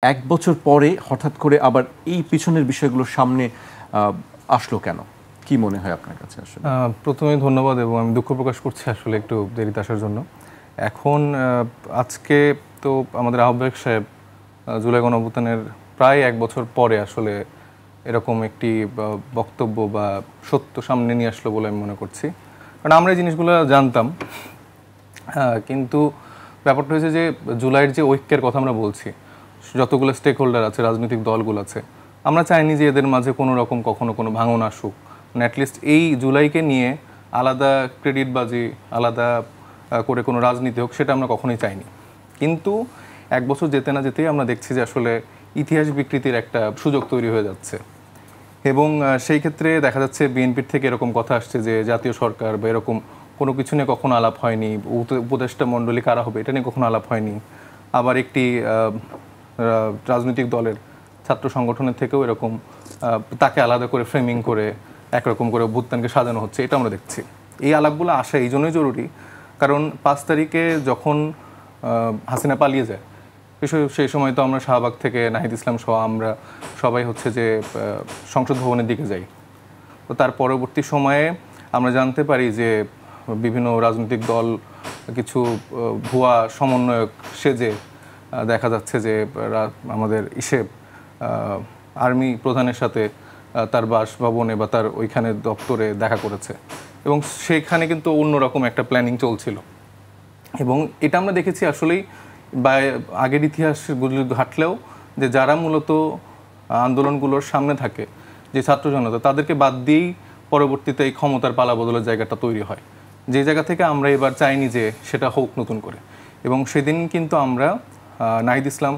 এক বছর পরে হঠাৎ করে আবার এই পিছনের বিষয়গুলো সামনে আসলো কেন? কি মনে হয় আপনার কাছে আসলে? প্রথমেই ধন্যবাদ এবং আমি দুঃখ প্রকাশ করছি আসলে একটু দেরিতে আসার জন্য। এখন আজকে তো আমাদের আহ্বায়ক সাহেব জুলাই গণঅভ্যুত্থানের প্রায় ১ বছর পরে আসলে এরকম একটি বক্তব্য বা সত্য সামনে নিয়ে আসলো বলে আমি মনে করছি। কারণ আমরা এই জিনিসগুলো জানতাম, কিন্তু ব্যাপারটা হয়েছে যে জুলাইয়ের যে ঐক্যের কথা আমরা বলছি, যতগুলো স্টেক হোল্ডার আছে, রাজনৈতিক দলগুলো আছে, আমরা চাইনি যে এদের মাঝে কোনো রকম কখনো কোনো ভাঙন আসুক। মানে অ্যাটলিস্ট এই জুলাইকে নিয়ে আলাদা ক্রেডিটবাজি, আলাদা করে কোনো রাজনীতি হোক, সেটা আমরা কখনোই চাইনি। কিন্তু ১ বছর যেতে না যেতেই আমরা দেখছি যে আসলে ইতিহাস বিকৃতির একটা সুযোগ তৈরি হয়ে যাচ্ছে। এবং সেই ক্ষেত্রে দেখা যাচ্ছে বিএনপির থেকে এরকম কথা আসছে যে জাতীয় সরকার বা এরকম কোনো কিছু নিয়ে কখনো আলাপ হয়নি, উপদেষ্টা মণ্ডলী কারা হবে এটা নিয়ে কখনো আলাপ হয়নি। আবার একটি রাজনৈতিক দলের ছাত্র সংগঠনের থেকেও এরকম তাকে আলাদা করে ফ্রেমিং করে একরকম করে অভ্যুত্থানকে সাজানো হচ্ছে, এটা আমরা দেখছি। এই আলাপগুলো আসা এই জন্যই জরুরি, কারণ ৫ তারিখে যখন হাসিনা পালিয়ে যায়, সেই সময় তো আমরা শাহবাগ থেকে নাহিদ ইসলাম সহ আমরা সবাই হচ্ছে যে সংসদ ভবনের দিকে যাই। তো তার পরবর্তী সময়ে আমরা জানতে পারি যে বিভিন্ন রাজনৈতিক দল কিছু ভুয়া সমন্বয়ক সেজে দেখা যাচ্ছে যে আমাদের আর্মি প্রধানের সাথে তার বাসভবনে বা তার ওইখানে দপ্তরে দেখা করেছে, এবং সেইখানে কিন্তু অন্যরকম একটা প্ল্যানিং চলছিল। এবং এটা আমরা দেখেছি আসলেই বা আগের ইতিহাসগুলি ঘাটলেও, যে যারা মূলত আন্দোলনগুলোর সামনে থাকে, যে ছাত্র জনতা, তাদেরকে বাদ দিয়েই পরবর্তীতে এই ক্ষমতার পালাবদলের জায়গাটা তৈরি হয়, যে জায়গা থেকে আমরা এবার চাইনি যে সেটা হোক নতুন করে। এবং সেদিন কিন্তু আমরা নাহিদ ইসলাম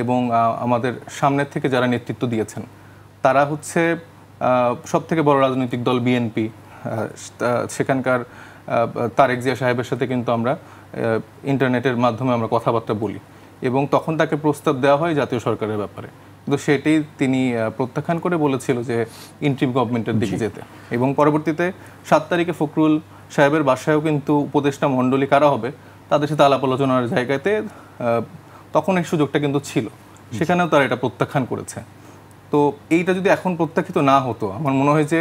এবং আমাদের সামনের থেকে যারা নেতৃত্ব দিয়েছেন, তারা হচ্ছে সবথেকে বড় রাজনৈতিক দল বিএনপি, সেখানকার তারেক জিয়া সাহেবের সাথে কিন্তু আমরা ইন্টারনেটের মাধ্যমে আমরা কথাবার্তা বলি, এবং তখন তাকে প্রস্তাব দেওয়া হয় জাতীয় সরকারের ব্যাপারে, কিন্তু সেটাই তিনি প্রত্যাখ্যান করে বলেছিল যে ইন্ট্রিম গভর্নমেন্টের দিকে যেতে। এবং পরবর্তীতে ৭ তারিখে ফখরুল সাহেবের বাসায়ও কিন্তু উপদেষ্টা মণ্ডলী কারা হবে তাদের সাথে আলাপ আলোচনার জায়গাতে তখন এই সুযোগটা কিন্তু ছিল, সেখানেও তারা এটা প্রত্যাখ্যান করেছে। তো এইটা যদি এখন প্রত্যাখ্যিত না হতো, আমার মনে হয় যে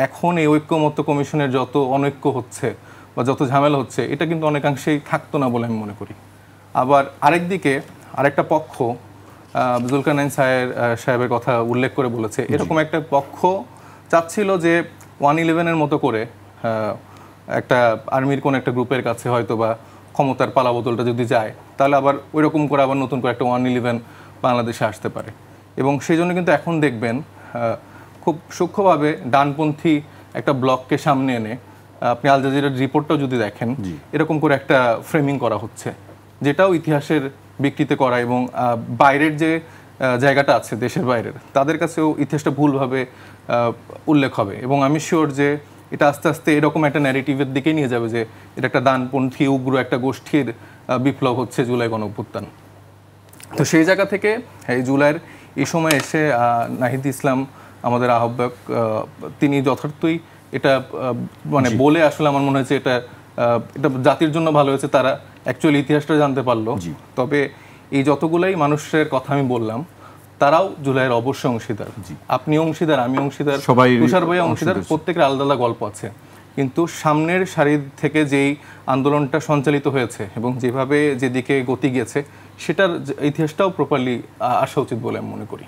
এখন এই ঐক্যমত্য কমিশনের যত অনৈক্য হচ্ছে বা যত ঝামেলা হচ্ছে, এটা কিন্তু অনেকাংশেই থাকতো না বলে আমি মনে করি। আবার আরেকদিকে আরেকটা পক্ষ জুলকারনাইন সাহেবের কথা উল্লেখ করে বলেছে, এরকম একটা পক্ষ চাচ্ছিল যে 111-এর মতো করে একটা আর্মির কোন একটা গ্রুপের কাছে হয়তো বা ক্ষমতার পালাবদলটা যদি যায়, তাহলে আবার ওই রকম করে আবার নতুন করে একটা 111 বাংলাদেশে আসতে পারে। এবং সেই জন্য কিন্তু এখন দেখবেন খুব সূক্ষ্মভাবে ডানপন্থী একটা ব্লককে সামনে এনে, আপনি আল জাজিরার রিপোর্টটাও যদি দেখেন, এরকম করে একটা ফ্রেমিং করা হচ্ছে, যেটাও ইতিহাসের বিকৃতি করা, এবং বাইরের যে জায়গাটা আছে দেশের বাইরের, তাদের কাছেও ইতিহাসটা ভুলভাবে উল্লেখ হবে। এবং আমি শিওর যে এটা আস্তে আস্তে এরকম একটা ন্যারেটিভের দিকে নিয়ে যাবে যে এটা একটা ডানপন্থী উগ্র একটা গোষ্ঠীর বিপ্লব হচ্ছে জুলাই গণঅভ্যুত্থান। তো সেই জায়গা থেকে এই জুলাইয়ের এই সময় এসে নাহিদ ইসলাম আমাদের আহ্বায়ক, তিনি যথার্থই এটা মানে বলে আসলে আমার মনে হয়েছে এটা জাতির জন্য ভালো হয়েছে, তারা অ্যাকচুয়ালি ইতিহাসটা জানতে পারলো। তবে এই যতগুলাই মানুষের কথা আমি বললাম, তারাও জুলাইয়ের অবশ্যই অংশীদার। আপনি অংশীদার, আমি অংশীদার, তুষার ভাই অংশীদার, প্রত্যেকের আলাদা আলাদা গল্প আছে। কিন্তু সামনের সারি থেকে যেই আন্দোলনটা সঞ্চালিত হয়েছে এবং যেভাবে যেদিকে গতি গিয়েছে, সেটার ইতিহাসটাও প্রপারলি আসা উচিত বলে আমি মনে করি।